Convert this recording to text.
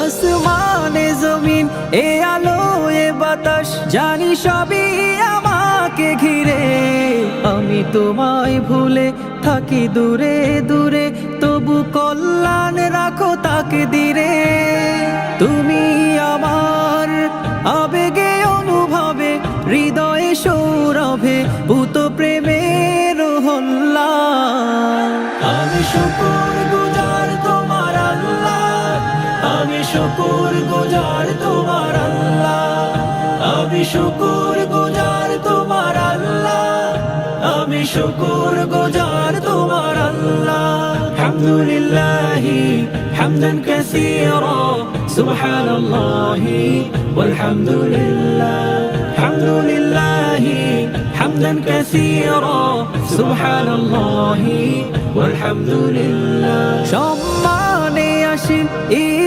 আসমানে জমিন এ আলো এ বাতাস জানি সবই আমাকে ঘিরে, আমি তোমায় ভুলে থাকি দূরে দূরে, তবু কল্যাণ রাখো তাকে দিরে। তুমি আমার আবেগে অনুভবে, হৃদয়ে সৌরভে পুত প্রেমের হল্লা। আমি শুকর গুজার তোমার আল্লাহ, আমি শুকর গুজার তোমার আল্লাহ, আমি শুকর গুজার তোমার আল্লাহ, আমি শুকর গুজার তোমার আল্লাহ। আলহামদুলিল্লাহি হামদান কাসীরা সুবহানাল্লাহি ওয়ালহামদুলিল্লাহ, আলহামদুলিল্লাহি হামদান কাসীরা সুবহানাল্লাহি ওয়ালহামদুলিল্লাহ। সম্মানে আসেন ঈদ